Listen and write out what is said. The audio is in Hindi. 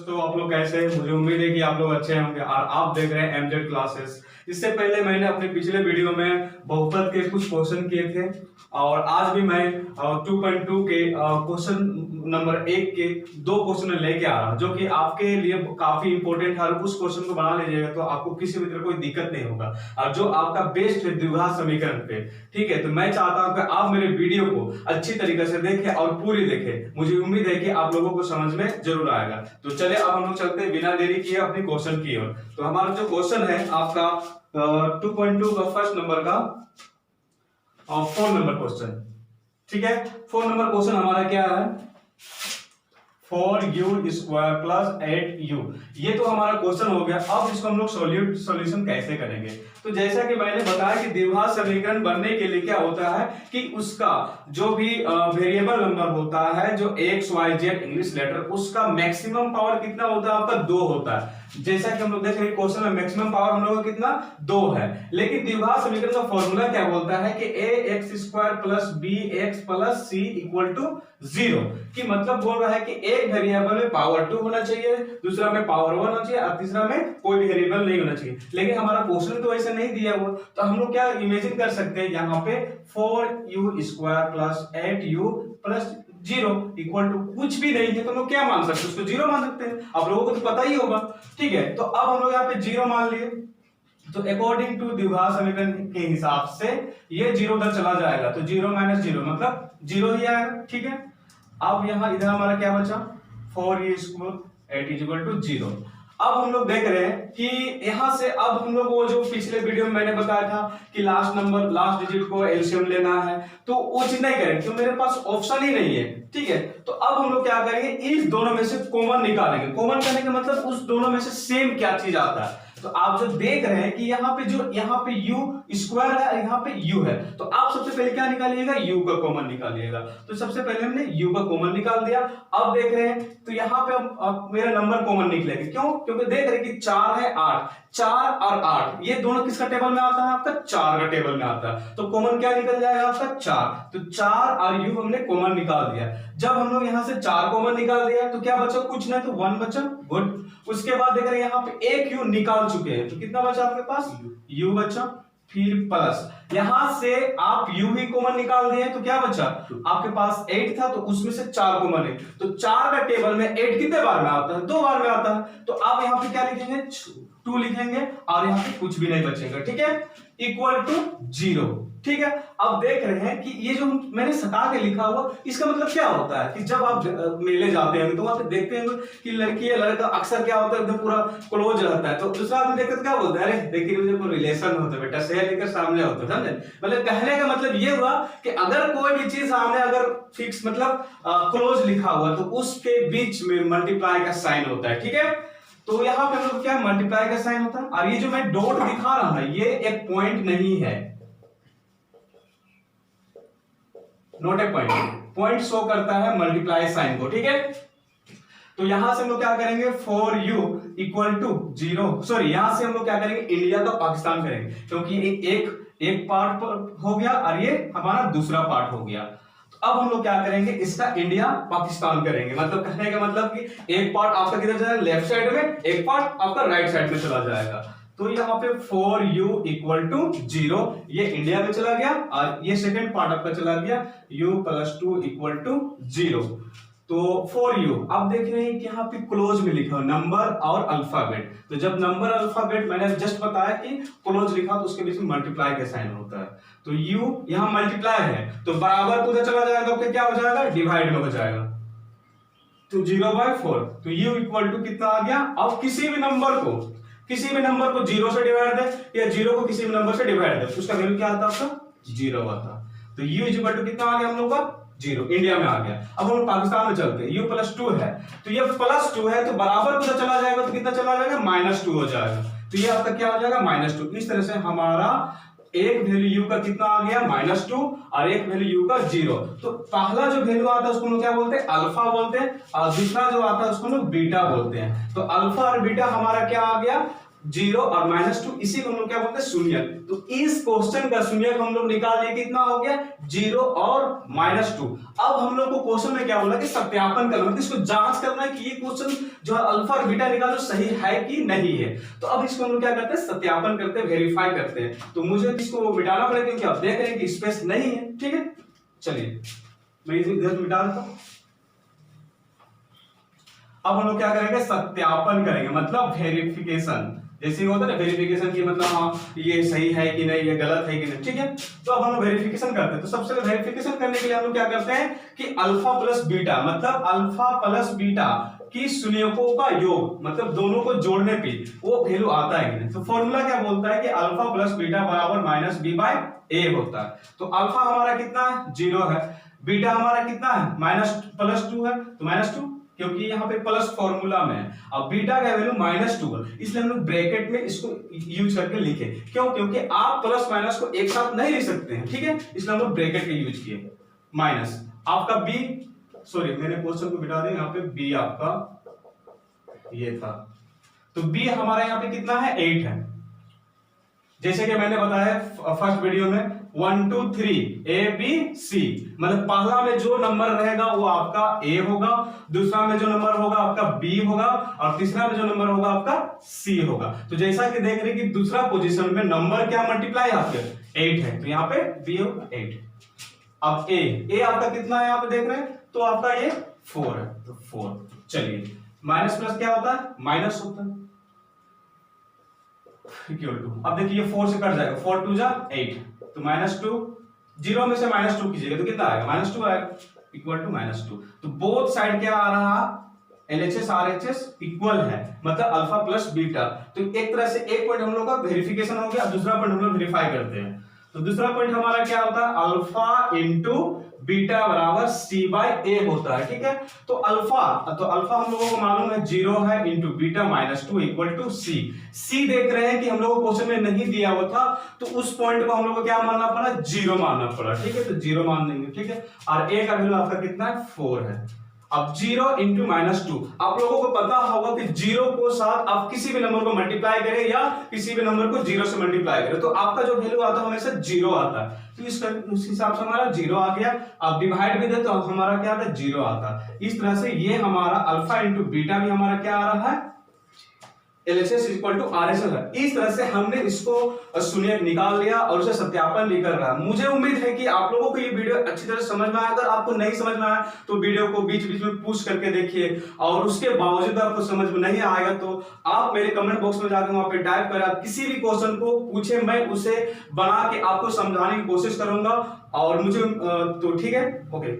दोस्तों, आप लोग कैसे हैं? मुझे उम्मीद है कि आप लोग अच्छे होंगे और आप देख रहे हैं एमजेड क्लासेस। इससे पहले मैंने अपने पिछले वीडियो में बहुपद के कुछ क्वेश्चन किए थे और आज भी मैं 2.2 के क्वेश्चन नंबर 1 के 2 क्वेश्चन लेके आ रहा हूं, जो कि आपके लिए काफी इंपॉर्टेंट है। उस क्वेश्चन को बना लीजिएगा तो आपको किसी भी तरह कोई दिक्कत नहीं होगा और जो आपका बेस्ट है द्विघात समीकरण पे। ठीक है, तो मैं चाहता हूं कि आप मेरे वीडियो को अच्छी तरीके से देखें और पूरी देखें। मुझे उम्मीद है कि आप लोगों को समझ में जरूर आएगा। तो चलिए अब हम लोग चलते हैं बिना देरी किए अपने क्वेश्चन की ओर। तो हमारा जो क्वेश्चन है आपका 2.2 का फर्स्ट नंबर का 4 नंबर क्वेश्चन। ठीक है, 4 नंबर क्वेश्चन हमारा क्या है? 4u square plus 8u। ये तो हमारा क्वेश्चन हो गया। अब इसको हम लोग सॉल्यूशन कैसे करेंगे? तो जैसा कि मैंने बताया कि द्विघात समीकरण बनने के लिए क्या होता है कि उसका जो भी वेरिएबल नंबर होता है, जो x y z English letter, उसका मैक्सिमम पावर कितना होता है? आपका 2 होता है। जैसा कि हम लोग देख रहे हैं क्वेश्चन में मैक्सिमम पावर हम लोगों का कितना 2 है। लेकिन द्विघात समीकरण का फॉर्मूला क्या बोलता है कि ax square plus bx plus c equal to 0। कि मतलब बोल रहा है कि एक वेरिएबल में पावर 2 होना चाहिए, दूसरा में पावर 1 होना चाहिए और तीसरा में कोई भी वेरिएबल नहीं होना चाहिए। लेकिन हमारा क्वेश्चन तो ऐसे नहीं दिया हुआ, तो हम लोग क्या इमेजिन कर सकते हैं? यहाँ पे 4u square plus 8u plus 0 equal to कुछ भी नहीं है, तो हम लोग क्या मान सकते हैं? उसको 0 मान सकते हैं। आप लोगों को तो पता ही होगा। ठीक है, तो अब हम लोग यहाँ पे 0 मान लिए। तो अकॉर्डिंग टू द्विघात समीकरण के हिसाब से ये 0 उधर चला जाएगा, तो 0 माइनस 0 मतलब 0 ही आएगा। ठीक है, अब यहाँ इधर हमारा क्या बचा? 4u square 8 equal to 0। अब हम लोग देख रहे हैं कि यहां से अब हम लोग वो जो पिछले वीडियो में मैंने बताया था कि लास्ट डिजिट को एलसीएम लेना है, तो वो चीज नहीं करेंगे क्योंकि मेरे पास ऑप्शन ही नहीं है। ठीक है, तो अब हम लोग क्या करेंगे? इस दोनों में से कॉमन निकालेंगे। कॉमन करने का मतलब उस दोनों में से सेम क्या चीज आता है। तो आप जो देख रहे हैं कि यहाँ पे u स्क्वायर है, यहाँ पे u है, तो आप सबसे पहले क्या निकालिएगा? u का कॉमन निकालिएगा। तो सबसे पहले हमने u का कॉमन निकाल दिया। अब देख रहे हैं तो यहाँ पे अब मेरा नंबर कॉमन निकलेगा। क्यों? क्योंकि देख रहे हैं कि 4 है 8, 4 और 8 ये दोनों किसका टेबल में आता है? आपका 4 का टेबल में आता है। तो कॉमन क्या निकल जाएगा? आपका 4। तो 4 और u हमने कॉमन निकाल दिया। जब हम लोग यहाँ से 4 कॉमन निकाल दिया तो क्या बचा? कुछ नहीं, तो 1 बचा। गुड। उसके बाद देख रहे हैं यहाँ पे एक u निकाल चुके हैं, तो कितना बचा आपके पास? u बचा। फिर प्लस यहां से आप u ही कॉमन निकाल दिए, तो क्या बचा? आपके पास 8 था, तो उसमें से 4 कॉमन है, तो 4 का टेबल में 8 कितने बार में आता है? 2 बार में आता है। तो आप यहाँ पे क्या लिखेंगे? 2 लिखेंगे और यहाँ पे कुछ भी नहीं बचेगा। ठीक है, इक्वल टू 0। ठीक है, अब देख रहे हैं कि ये जो मैंने सटा के लिखा हुआ, इसका मतलब क्या होता है कि जब आप मेले जाते हैं तो वहां पे देखते हैं कि लड़की या लड़का अक्सर क्या होता है, एकदम पूरा क्लोज रहता है, तो दूसरा आदमी देखकर क्या बोलता है? अरे देखिए मुझे कोई रिलेशन होता है बेटा, शहर लेकर सामने होता है। समझे? मतलब कहने का मतलब ये हुआ कि अगर कोई भी चीज सामने अगर फिक्स मतलब क्लोज लिखा हुआ, तो उसके बीच में मल्टीप्लाई का साइन होता है। ठीक है, तो यहाँ पे हम लोग क्या मल्टीप्लाई का साइन होता है। और ये जो मैं डॉट दिखा रहा हूं ना, ये एक पॉइंट नहीं है, नोट ए पॉइंट। पॉइंट शो करता है मल्टीप्लाई साइन को। ठीक है, तो यहां से हम लोग क्या करेंगे? 4u इक्वल टू 0, सॉरी यहां से हम लोग क्या करेंगे? इंडिया का पाकिस्तान करेंगे, क्योंकि एक पार्ट हो गया और ये हमारा दूसरा पार्ट हो गया। तो अब हम लोग क्या करेंगे? इसका इंडिया पाकिस्तान करेंगे। मतलब कहने का मतलब कि एक पार्ट आपका किधर जाएगा? लेफ्ट साइड में, एक पार्ट आपका राइट साइड में चला जाएगा। तो यहाँ पे 4u इक्वल टू 0 ये इंडिया में चला गया और ये सेकंड पार्ट आपका चला गया u प्लस 2 इक्वल टू 0। तो 4u अब देख रहे हैं कि यहाँ पे क्लोज में लिखा नंबर और अल्फाबेट। तो जब नंबर अल्फाबेट मैंने जस्ट बताया कि क्लोज लिखा तो उसके बीच में मल्टीप्लाई का साइन होता है। तो u यहाँ मल्टीप्लाई है, तो बराबर उधर चला जाएगा तो क्या हो जाएगा? डिवाइड में हो जाएगा। तो 0/4, तो u इक्वल टू कितना आ गया? अब किसी भी नंबर को 0 से डिवाइड दे या 0 को किसी भी नंबर से डिवाइड दे, तो उसका वैल्यू क्या आता है? आपका 0 आता। तो u इक्वल टू कितना आ गया हम लोग का? 0 इंडिया में आ गया। अब हम पाकिस्तान में चलते हैं, u प्लस 2 है, तो ये प्लस 2 है, तो बराबर उधर चला जाएगा तो कितना चला जाएगा? -2 हो जाएगा। तो ये आपका क्या हो जाएगा? -2। इस तरह से हमारा एक वैल्यू u का कितना आ गया? -2 और एक वैल्यू u का 0। तो पहला जो वैल्यू आता है उसको लोग क्या बोलते हैं? अल्फा बोलते हैं, और दूसरा जो आता है उसको लोग बीटा बोलते हैं। तो अल्फा और बीटा हमारा क्या आ गया? जीरो और -2, इसी को हम लोग क्या बोलते हैं, शून्यक। तो इस क्वेश्चन का शून्यक हम लोग निकाल लिए, कितना हो गया, 0 और -2। अब हम लोग को क्वेश्चन में क्या बोला कि सत्यापन करना, मतलब इसको जांच करना है कि ये क्वेश्चन जो है अल्फा और बीटा निकालो सही है कि नहीं है। तो अब इसको हम लोग क्या करते हैं, सत्यापन करते हैं, वेरीफाई करते हैं। तो मुझे इसको मिटाना पड़ेगा क्योंकि आप देख रहे हैं कि स्पेस नहीं है, ठीक है। चलिए मैं इसे इधर मिटा देता हूं। अब हम लोग क्या करेंगे, सत्यापन करेंगे, मतलब वेरिफिकेशन। जैसे होता है ना वेरिफिकेशन की, मतलब हाँ ये सही है कि नहीं, ये गलत है कि नहीं, ठीक है। तो अब हम लोग वेरिफिकेशन करते हैं। तो सबसे पहले वेरिफिकेशन करने के लिए हम लोग क्या करते हैं कि अल्फा प्लस बीटा, मतलब अल्फा प्लस बीटा की शून्यकों का योग, मतलब दोनों को जोड़ने पे वो वैल्यू आता है कि नहीं। तो फॉर्मूला क्या बोलता है कि अल्फा प्लस बीटा बराबर -b/a होता है। तो अल्फा हमारा कितना है, 0 है, बीटा हमारा कितना है, -+2 है, तो -2, क्योंकि यहाँ पे प्लस फॉर्मूला में है। अब बीटा का वैल्यू -2 है, इसलिए हम लोग ब्रैकेट में इसको यूज करके लिखे। क्यों, क्योंकि आप प्लस माइनस को एक साथ नहीं लिख सकते हैं, ठीक है, इसलिए हम लोग ब्रैकेट का यूज किए। माइनस आपका बी, सॉरी मैंने क्वेश्चन को बिठा दिया, यहाँ पे बी आपका ये था, तो बी हमारा यहाँ पे कितना है, 8 है। जैसे कि मैंने बताया फर्स्ट वीडियो में 1 2 3 ए बी सी, मतलब पहला में जो नंबर रहेगा वो आपका ए होगा, दूसरा में जो नंबर होगा आपका बी होगा, और तीसरा में जो नंबर होगा आपका सी होगा। तो जैसा कि देख रहे हैं कि दूसरा पोजीशन में नंबर क्या मल्टीप्लाई आपके 8 है, तो यहाँ पे बी होगा 8। अब ए आपका कितना है, यहाँ पे देख रहे हैं, तो आपका ये 4 है, तो 4। चलिए माइनस प्लस क्या होता है, माइनस होता है, इक्वल टू, अब देखिए 4 से कट जाएगा, 4 2 जा 8, तो -2, 0 में से -2 कीजिएगा तो कितना आएगा, -2 आएगा, इक्वल टू -2। तो बोथ साइड क्या आ रहा, LHS RHS इक्वल है, मतलब अल्फा प्लस बीटा। तो एक तरह से एक पॉइंट हम लोग का वेरिफिकेशन हो गया, दूसरा पॉइंट हम लोग वेरीफाई करते हैं। तो दूसरा पॉइंट हमारा क्या होता है, अल्फा इंटू बीटा बराबर c/a होता है, ठीक है। तो अल्फा हम लोगों को मालूम है 0 है, into beta -2 equal to c देख रहे हैं कि हम लोगों को क्वेश्चन में नहीं दिया हुआ था, तो उस पॉइंट को हम लोग को क्या मानना पड़ा, 0 मानना पड़ा, ठीक है। तो 0 मान देंगे, ठीक है। और a का वैल्यू आपका कितना है, 4 है। अब 0 इंटू -2, आप लोगों को पता होगा कि 0 को साथ आप किसी भी नंबर को मल्टीप्लाई करें या किसी भी नंबर को 0 से मल्टीप्लाई करें तो आपका जो वैल्यू आता है हमेशा 0 आता है। तो उस हिसाब से हमारा 0 आ गया। अब डिवाइड भी दे तो हमारा क्या आता है, 0 आता है। इस तरह से ये हमारा अल्फा इंटू बीटा भी हमारा क्या आ रहा है, LHS इक्वल टू RHS है। इस तरह से हमने इसको शून्यक निकाल लिया और उसे सत्यापन भी कर रहा है। मुझे उम्मीद है कि आप लोगों को ये वीडियो अच्छी तरह समझ में आया। अगर आपको नहीं समझ में आया तो वीडियो को बीच बीच में पुश करके देखिए, और उसके बावजूद आपको समझ में नहीं आएगा तो आप मेरे कमेंट बॉक्स में जाकर वहां पे टाइप करें, आप किसी भी क्वेश्चन को पूछे, मैं उसे बना के आपको समझाने की कोशिश करूंगा। और मुझे तो ठीक है, ओके।